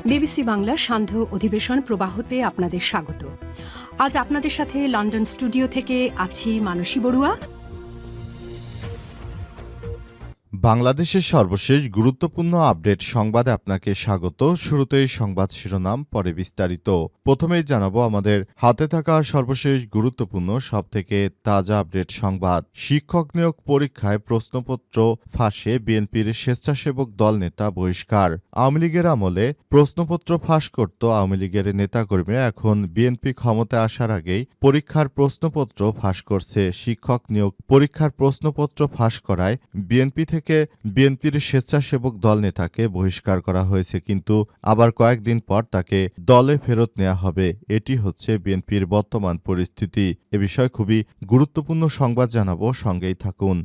BBC বাংলার সান্ধ্য অধিবেশন প্রবাহতে আপনাদের স্বাগত। আজ আপনাদের সাথে লন্ডন স্টুডিও থেকে আছি মানসী বড়ুয়া। বাংলাদেশের সর্বশেষ গুরুত্বপূর্ণ আপডেট সংবাদে আপনাকে স্বাগত। শুরুতেই সংবাদ শিরোনাম, পরে বিস্তারিত। প্রথমেই জানাবো আমাদের হাতে থাকা সর্বশেষ গুরুত্বপূর্ণ সবথেকে তাজা আপডেট সংবাদ। শিক্ষক নিয়োগ পরীক্ষায় প্রশ্নপত্র ফাঁসে বিএনপির স্বেচ্ছাসেবক দল নেতা বহিষ্কার। আওয়ামী লীগের আমলে প্রশ্নপত্র ফাঁস করত আওয়ামী লীগের নেতাকর্মীরা, এখন বিএনপি ক্ষমতায় আসার আগেই পরীক্ষার প্রশ্নপত্র ফাঁস করছে। শিক্ষক নিয়োগ পরীক্ষার প্রশ্নপত্র ফাঁস করায় বিএনপির স্বেচ্ছাসেবক দল নেতাকে বহিষ্কার করা হয়েছে, কিন্তু আবার কয়েকদিন পর তাকে দলে ফেরত নেওয়া হবে। এটি হচ্ছে বিএনপির বর্তমান পরিস্থিতি। এ বিষয়ে খুবই গুরুত্বপূর্ণ সংবাদ জানাবো, সঙ্গেই থাকুন।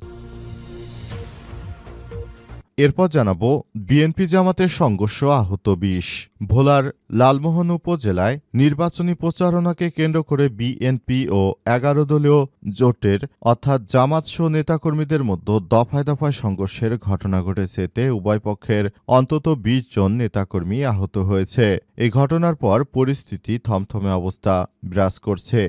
এরপর জানাবো বিএনপি জামাতের সংঘর্ষ, আহত ২০। ভোলার লালমোহন উপজেলায় নির্বাচনী প্রচারণাকে কেন্দ্র করে বিএনপি ও ১১ দলীয় জোটের অর্থাৎ জামাত-সহ নেতাকর্মীদের মধ্যে দফায় দফায় সংঘর্ষের ঘটনা ঘটেছে। এতে উভয় পক্ষের অন্তত ২০ জন নেতাকর্মী আহত হয়েছে। এই ঘটনার পর পরিস্থিতি থমথমে অবস্থা বিরাজ করছে।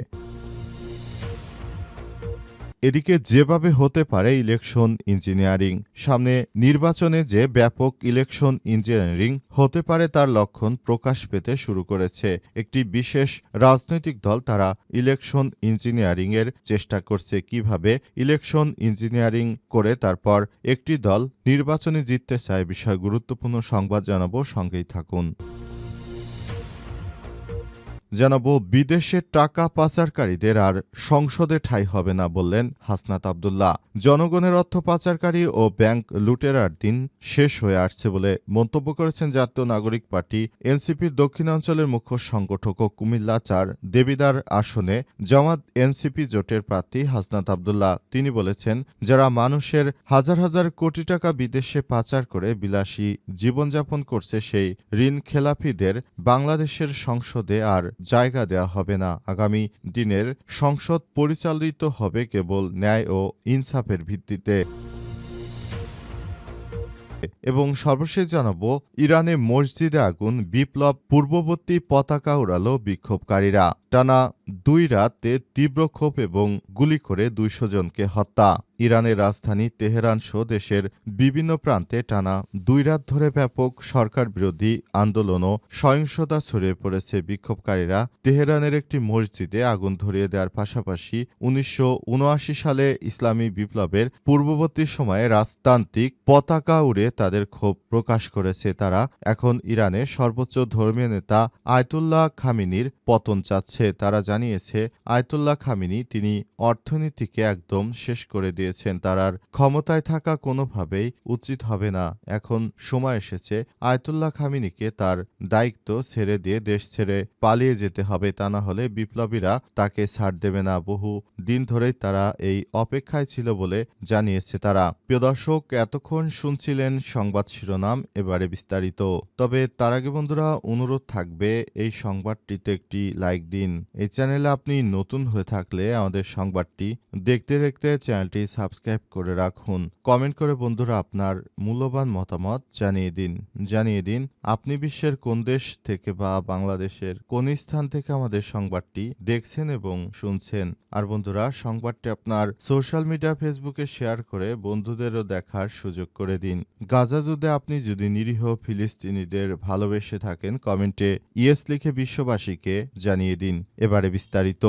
এদিকে যেভাবে হতে পারে ইলেকশন ইঞ্জিনিয়ারিং, সামনে নির্বাচনে যে ব্যাপক ইলেকশন ইঞ্জিনিয়ারিং হতে পারে তার লক্ষণ প্রকাশ পেতে শুরু করেছে। একটি বিশেষ রাজনৈতিক দল তারা ইলেকশন ইঞ্জিনিয়ারিং এর চেষ্টা করছে। কিভাবে ইলেকশন ইঞ্জিনিয়ারিং করে তারপর একটি দল নির্বাচনে জিততে চায়, বিষয় গুরুত্বপূর্ণ সংবাদ জানাবো, সঙ্গেই থাকুন। জানাবো বিদেশে টাকা পাচারকারীদের আর সংসদে ঠাঁই হবে না, বললেন হাসনাত আব্দুল্লাহ। জনগণের অর্থ পাচারকারী ও ব্যাংক লুটেরার দিন শেষ হয়ে আসছে বলে মন্তব্য করেছেন জাতীয় নাগরিক পার্টি এনসিপির দক্ষিণাঞ্চলের মুখ্য সংগঠক ও কুমিল্লা ৪ দেবিদার আসনে জামাত এনসিপি জোটের প্রার্থী হাসনাত আব্দুল্লাহ। তিনি বলেছেন, যারা মানুষের হাজার হাজার কোটি টাকা বিদেশে পাচার করে বিলাসী জীবনযাপন করছে, সেই ঋণ খেলাপিদের বাংলাদেশের সংসদে আর জায়গা দেওয়া হবে না। আগামী দিনের সংসদ পরিচালিত হবে কেবল ন্যায় ও ইনসাফের ভিত্তিতে। এবং সর্বশেষ জানাবো ইরানে মসজিদে আগুন, বিপ্লব পূর্ববর্তী পতাকা উড়ালো বিক্ষোভকারীরা। টানা ২ রাতে তীব্র ক্ষোভ এবং গুলি করে ২০০ জনকে হত্যা। ইরানের রাজধানী তেহরান সহ দেশের বিভিন্ন প্রান্তে টানা ২ রাত ধরে ব্যাপক সরকার বিরোধী আন্দোলন ও সহিংসতা ছড়িয়ে পড়েছে। বিক্ষোভকারীরা তেহরানের একটি মসজিদে আগুন ধরিয়ে দেওয়ার পাশাপাশি ১৯৭৯ সালে ইসলামী বিপ্লবের পূর্ববর্তী সময়ে রাজতান্ত্রিক পতাকা উড়ে তাদের ক্ষোভ প্রকাশ করেছে। তারা এখন ইরানের সর্বোচ্চ ধর্মীয় নেতা আয়াতুল্লাহ খামেনির পতন চাচ্ছে। তারা জানিয়েছে, আয়াতুল্লাহ খামেনি তিনি অর্থনীতিকে একদম শেষ করে দিয়েছেন। তার আর ক্ষমতায় থাকা কোনোভাবেই উচিত হবে না। এখন সময় এসেছে আয়াতুল্লাহ খামেনিকে তার দায়িত্ব ছেড়ে দিয়ে দেশ ছেড়ে পালিয়ে যেতে হবে, তা না হলে বিপ্লবীরা তাকে ছাড় দেবে না। বহু দিন ধরেই তারা এই অপেক্ষায় ছিল বলে জানিয়েছে তারা। প্রিয় দর্শক, এতক্ষণ শুনছিলেন সংবাদ শিরোনাম, এবারে বিস্তারিত। তবে তার আগে বন্ধুরা অনুরোধ থাকবে এই সংবাদটিতে একটি লাইক দিন। এই চ্যানেলে আপনি নতুন হয়ে থাকলে আমাদের সংবাদটি দেখতে দেখতে চ্যানেলটি সাবস্ক্রাইব করে রাখুন। কমেন্ট করে বন্ধুরা আপনার মূল্যবান মতামত জানিয়ে দিন আপনি বিশ্বের কোন দেশ থেকে বা বাংলাদেশের কোন স্থান থেকে আমাদের সংবাদটি দেখছেন এবং শুনছেন। আর বন্ধুরা সংবাদটি আপনার সোশ্যাল মিডিয়া ফেসবুকে শেয়ার করে বন্ধুদেরও দেখার সুযোগ করে দিন। গাজা যুদ্ধে আপনি যদি নিরীহ ফিলিস্তিনিদের ভালোবেসে থাকেন, কমেন্টে ইয়েস লিখে বিশ্ববাসীকে জানিয়ে দিন। এবারে বিস্তারিত।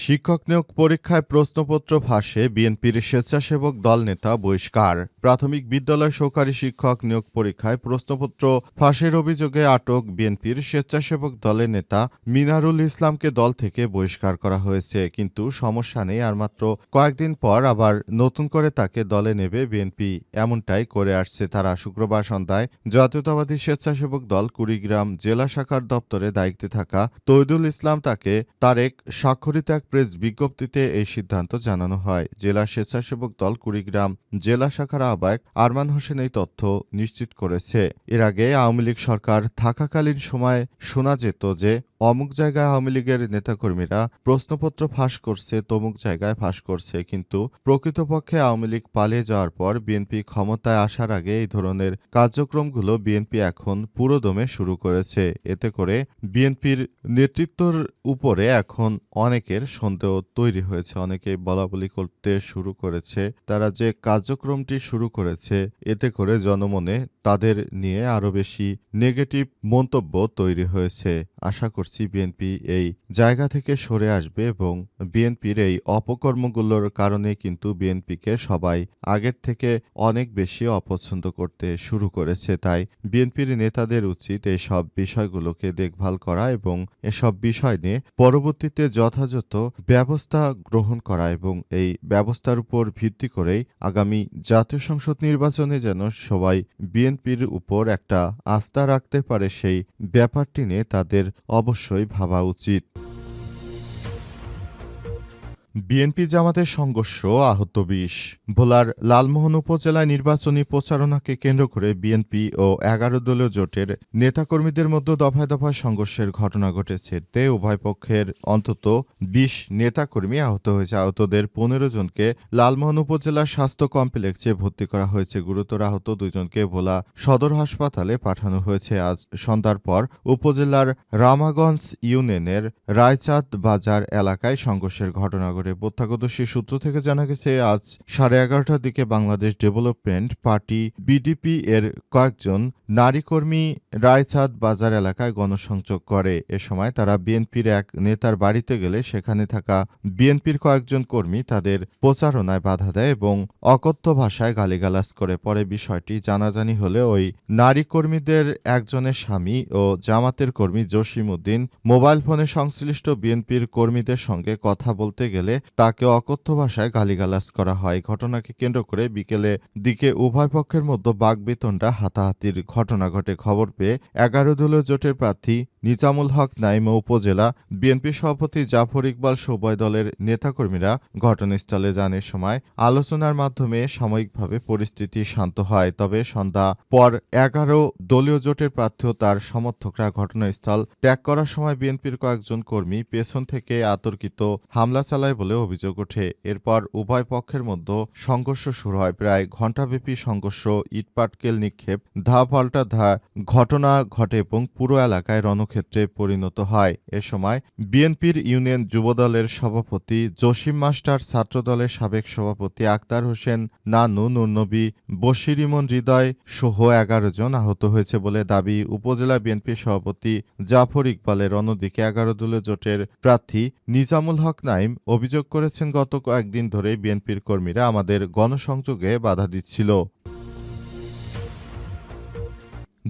শিক্ষক নিয়োগ পরীক্ষায় প্রশ্নপত্র ফাঁসে বিএনপির স্বেচ্ছাসেবক দল নেতা বহিষ্কার। প্রাথমিক বিদ্যালয় সহকারী শিক্ষক নিয়োগ পরীক্ষায় প্রশ্নপত্র ফাঁসের অভিযোগে আটক বিএনপির স্বেচ্ছাসেবক দলের নেতা মিনারুল ইসলামকে দল থেকে বহিষ্কার করা হয়েছে। কিন্তু সমস্যা নেই, আর মাত্র কয়েকদিন পর আবার নতুন করে তাকে দলে নেবে বিএনপি, এমনটাই করে আসছে তারা। শুক্রবার সন্ধ্যায় জাতীয়তাবাদী স্বেচ্ছাসেবক দল কুড়িগ্রাম জেলা শাখার দপ্তরে দায়িত্বে থাকা তৌহিদুল ইসলাম তাকে তারেক স্বাক্ষরিত এক প্রেস বিজ্ঞপ্তিতে এই সিদ্ধান্ত জানানো হয়। জেলা স্বেচ্ছাসেবক দল কুড়িগ্রাম জেলা শাখার আহ্বায়ক আরমান হোসেন এই তথ্য নিশ্চিত করেছে। এর আগে আওয়ামী লীগ সরকার থাকাকালীন সময়ে শোনা যেত যে অমুক জায়গায় আওয়ামী লীগের নেতাকর্মীরা প্রশ্নপত্র ফাঁস করছে, তমুক জায়গায় ফাঁস করছে, কিন্তু প্রকৃতপক্ষে আওয়ামী লীগ পালিয়ে যাওয়ার পর বিএনপি ক্ষমতায় আসার আগে এই ধরনের কার্যক্রমগুলো বিএনপি এখন পুরোদমে শুরু করেছে। এতে করে বিএনপির নেতৃত্বর উপরে এখন অনেকের সন্দেহ তৈরি হয়েছে, অনেকেই বলাবলি করতে শুরু করেছে। তারা যে কার্যক্রমটি শুরু করেছে এতে করে জনমনে তাদের নিয়ে আরও বেশি নেগেটিভ মন্তব্য তৈরি হয়েছে। আশা করছি বিএনপি এই জায়গা থেকে সরে আসবে এবং বিএনপির এই অপকর্মগুলোর কারণে কিন্তু বিএনপিকে সবাই আগের থেকে অনেক বেশি অপছন্দ করতে শুরু করেছে। তাই বিএনপির নেতাদের উচিত এই সব বিষয়গুলোকে দেখভাল করা এবং এসব বিষয় নিয়ে পরবর্তীতে যথাযথ ব্যবস্থা গ্রহণ করা এবং এই ব্যবস্থার উপর ভিত্তি করেই আগামী জাতীয় সংসদ নির্বাচনে যেন সবাই বিএনপির উপর একটা আস্থা রাখতে পারে, সেই ব্যাপারটি নিয়ে তাদের অবশ্যই ভাবা উচিত। বিএনপি জামাতের সংঘর্ষ, আহত ২০। ভোলার লালমোহন উপজেলায় নির্বাচনী প্রচারণাকে কেন্দ্র করে বিএনপি ও ১১ দলীয় জোটের নেতাকর্মীদের মধ্যে দফায় দফায় সংঘর্ষের ঘটনা ঘটেছে। এতে উভয় পক্ষের অন্তত ২০ নেতাকর্মী আহত হয়েছে। আহতদের ১৫ জনকে লালমোহন উপজেলার স্বাস্থ্য কমপ্লেক্সে ভর্তি করা হয়েছে। গুরুতর আহত ২ জনকে ভোলা সদর হাসপাতালে পাঠানো হয়েছে। আজ সন্ধ্যার পর উপজেলার রামাগঞ্জ ইউনিয়নের রায়চাঁদ বাজার এলাকায় সংঘর্ষের ঘটনা ঘটে। প্রত্যক্ষদর্শী সূত্র থেকে জানা গেছে, আজ 11:30টার দিকে বাংলাদেশ ডেভেলপমেন্ট পার্টি বিডিপি এর কয়েকজন নারী কর্মী রায়চাঁদ বাজার এলাকায় গণসংযোগ করে। এ সময় তারা বিএনপির এক নেতার বাড়িতে গেলে সেখানে থাকা বিএনপির কয়েকজন কর্মী তাদের প্রচারণায় বাধা দেয় এবং অকথ্য ভাষায় গালিগালাজ করে। পরে বিষয়টি জানাজানি হলে ওই নারী কর্মীদের একজনের স্বামী ও জামাতের কর্মী জসিম উদ্দিন মোবাইল ফোনে সংশ্লিষ্ট বিএনপির কর্মীদের সঙ্গে কথা বলতে গেলে তাকে অকথ্য ভাষায় গালিগালাজ করা হয়। ঘটনাকে কেন্দ্র করে বিকেলে দিকে উভয় পক্ষের মধ্যে বাকবিতণ্ডা, হাতাহাতির ঘটনা ঘটে। খবর পেয়ে ১১ দলীয় জোটের প্রার্থী নিজামুল হক নাঈম ও উপজেলা বিএনপি সভাপতি জাফর ইকবাল সহ উভয় দলের নেতাকর্মীরা ঘটনাস্থলে যান। এ সময় আলোচনার মাধ্যমে সাময়িকভাবে পরিস্থিতি শান্ত হয়। তবে সন্ধ্যা পর ১১ দলীয় জোটের প্রার্থী ও তার সমর্থকরা ঘটনাস্থল ত্যাগ করার সময় বিএনপির কয়েকজন কর্মী পেছন থেকে অতর্কিত হামলা চালায় বলে অভিযোগ ওঠে। এরপর উভয় পক্ষের মধ্যে সংঘর্ষ শুরু হয়। প্রায় ঘণ্টাব্যাপী সংঘর্ষ, ইটপাটকেল নিক্ষেপ, ধাপাল্টা ঘটনা ঘটে এবং পুরো এলাকায় রণক্ষেত্রে পরিণত হয়। এ সময় বিএনপির ইউনিয়ন যুবদলের সভাপতি জসিম মাস্টার, ছাত্রদলের সাবেক সভাপতি আক্তার হোসেন নানু, নুরনবী, বশির ইমন হৃদয় সহ ১১ জন আহত হয়েছে বলে দাবি উপজেলা বিএনপির সভাপতি জাফর ইকবালের। অন্যদিকে ১১ দলীয় জোটের প্রার্থী নিজামুল হক নাঈম অভিযোগ করেছেন, গত কয়েকদিন ধরেই বিএনপির কর্মীরা আমাদের গণসংযোগে বাধা দিচ্ছিল।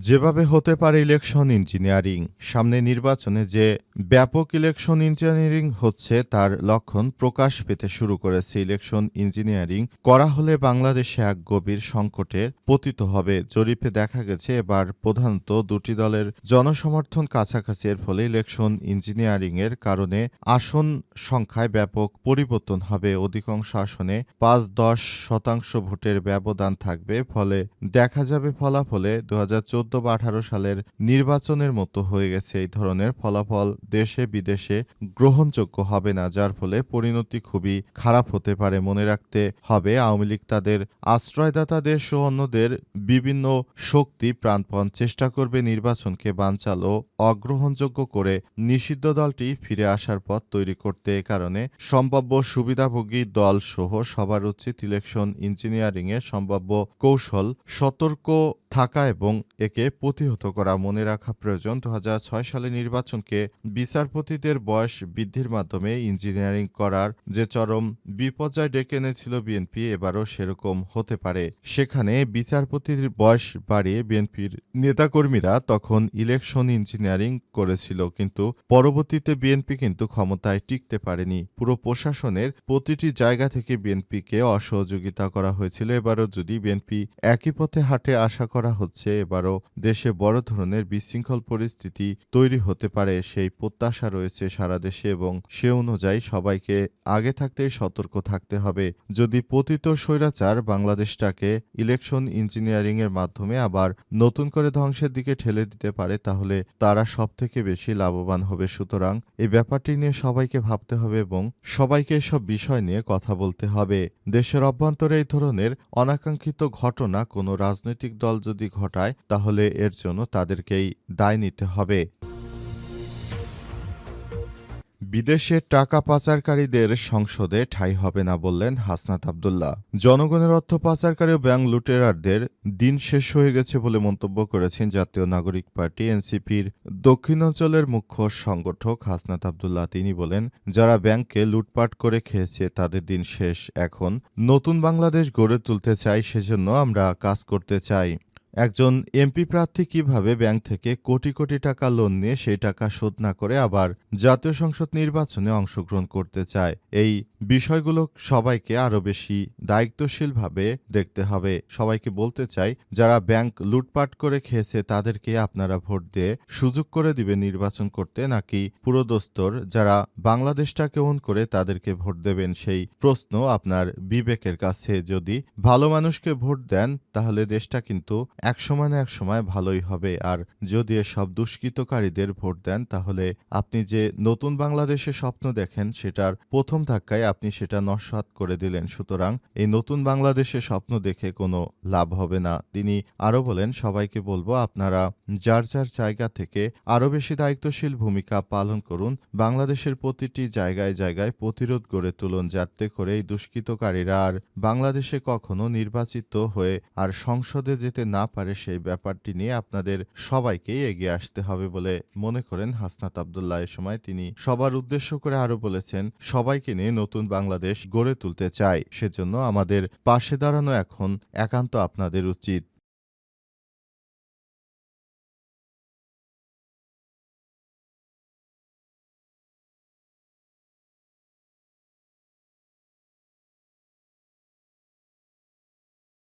যেভাবে হতে পারে ইলেকশন ইঞ্জিনিয়ারিং। সামনে নির্বাচনে যে ব্যাপক ইলেকশন ইঞ্জিনিয়ারিং হচ্ছে তার লক্ষণ প্রকাশ পেতে শুরু করেছে। ইলেকশন ইঞ্জিনিয়ারিং করা হলে বাংলাদেশে এক গভীর সংকটে পতিত হবে। জরিপে দেখা গেছে এবার প্রধানত দুটি দলের জনসমর্থন কাছাকাছি। এর ফলে ইলেকশন ইঞ্জিনিয়ারিং এর কারণে আসন সংখ্যায় ব্যাপক পরিবর্তন হবে। অধিকাংশ আসনে ৫-১০% ভোটের ব্যবধান থাকবে। ফলে দেখা যাবে ফলাফলে ২০১৪ বা ১৮ সালের নির্বাচনের মতো হয়ে গেছে। এই ধরনের ফলাফল দেশে বিদেশে গ্রহণযোগ্য হবে না, যার ফলে পরিণতি খুবই খারাপ হতে পারে। মনে রাখতে হবে, আওয়ামী লীগ তাদের আশ্রয়দাতা দেশ ও অন্যদের বিভিন্ন শক্তি প্রাণপণ চেষ্টা করবে নির্বাচনকে বানচাল ও অগ্রহণযোগ্য করে নিষিদ্ধ দলটি ফিরে আসার পথ তৈরি করতে। এ কারণে সম্ভাব্য সুবিধাভোগী দল সহ সবার উচিত ইলেকশন ইঞ্জিনিয়ারিংয়ে সম্ভাব্য কৌশল সতর্ক থাকা এবং একে প্রতিহত করা। মনে রাখা প্রয়োজন, ২০০৬ সালে নির্বাচনকে বিচারপতিদের বয়স বৃদ্ধির মাধ্যমে ইঞ্জিনিয়ারিং করার যে চরম বিপর্যয় ডেকে এনেছিল বিএনপি, এবারও সেরকম হতে পারে। সেখানে বিচারপতির বয়স বাড়িয়ে বিএনপির নেতাকর্মীরা তখন ইলেকশন ইঞ্জিনিয়ারিং করেছিল, কিন্তু পরবর্তীতে বিএনপি কিন্তু ক্ষমতায় টিকতে পারেনি। পুরো প্রশাসনের প্রতিটি জায়গা থেকে বিএনপিকে অসহযোগিতা করা হয়েছিল। এবারও যদি বিএনপি একই পথে হাঁটে, আশা করা হচ্ছে এবারও দেশে বড় ধরনের বিশৃঙ্খল পরিস্থিতি তৈরি হতে পারে সেই প্রত্যাশা রয়েছে সারা দেশে এবং সে অনুযায়ী সবাইকে আগে থাকতেই সতর্ক থাকতে হবে। যদি পতিত স্বৈরাচার বাংলাদেশটাকে ইলেকশন ইঞ্জিনিয়ারিংয়ের মাধ্যমে আবার নতুন করে ধ্বংসের দিকে ঠেলে দিতে পারে তাহলে তারা সবথেকে বেশি লাভবান হবে। সুতরাং এই ব্যাপারটি নিয়ে সবাইকে ভাবতে হবে এবং সবাইকে এসব বিষয় নিয়ে কথা বলতে হবে। দেশের অভ্যন্তরে এই ধরনের অনাকাঙ্ক্ষিত ঘটনা কোনো রাজনৈতিক দল যদি ঘটায় তাহলে এর জন্য তাদেরকেই দায় নিতে হবে। বিদেশে টাকা পাচারকারীদের সংসদে ঠাঁই হবে না বললেন হাসনাত আব্দুল্লাহ। জনগণের অর্থ পাচারকারী ও ব্যাংক লুটেরারদের দিন শেষ হয়ে গেছে বলে মন্তব্য করেছেন জাতীয় নাগরিক পার্টি এনসিপির দক্ষিণাঞ্চলের মুখ্য সংগঠক হাসনাত আব্দুল্লাহ। তিনি বলেন, যারা ব্যাংককে লুটপাট করে খেয়েছে তাদের দিন শেষ। এখন নতুন বাংলাদেশ গড়ে তুলতে চাই, সেজন্য আমরা কাজ করতে চাই। একজন এমপি প্রার্থী কিভাবে ব্যাংক থেকে কোটি কোটি টাকা লোন নিয়ে সেই টাকা শোধ না করে আবার জাতীয় সংসদ নির্বাচনে অংশগ্রহণ করতে চায়, এই বিষয়গুলো সবাইকে আরও বেশি দায়িত্বশীলভাবে দেখতে হবে। সবাইকে বলতে চাই, যারা ব্যাংক লুটপাট করে খেয়েছে তাদেরকে আপনারা ভোট দিয়ে সুযোগ করে দিবেন নির্বাচন করতে, নাকি পুরোদস্তর যারা বাংলাদেশটাকে ওন করে তাদেরকে ভোট দেবেন? সেই প্রশ্ন আপনার বিবেকের কাছে। যদি ভালো মানুষকে ভোট দেন তাহলে দেশটা কিন্তু একসময় না একসময় ভালোই হবে। আর যদি এসব দুষ্কৃতকারীদের ভোট দেন তাহলে আপনি যে নতুন বাংলাদেশের স্বপ্ন দেখেন সেটার প্রথম ধাক্কায় আপনি সেটা নস্যাৎ করে দিলেন। সুতরাং এই নতুন বাংলাদেশের স্বপ্ন দেখে কোনো লাভ হবে না। তিনি আরও বলেন, সবাইকে বলবো আপনারা যার যার জায়গা থেকে আরও বেশি দায়িত্বশীল ভূমিকা পালন করুন। বাংলাদেশের প্রতিটি জায়গায় জায়গায় প্রতিরোধ গড়ে তুলুন, যাতে করে এই দুষ্কৃতকারীরা আর বাংলাদেশে কখনো নির্বাচিত হয়ে আর সংসদে যেতে না পারে সেই ব্যাপারটি নিয়ে আপনাদের সবাইকেই এগিয়ে আসতে হবে বলে মনে করেন হাসনাত আব্দুল্লাহ। এ সময় তিনি সবার উদ্দেশ্য করে আরও বলেছেন, সবাইকে নিয়ে নতুন বাংলাদেশ গড়ে তুলতে চাই, সেজন্য আমাদের পাশে দাঁড়ানো এখন একান্ত আপনাদের উচিত।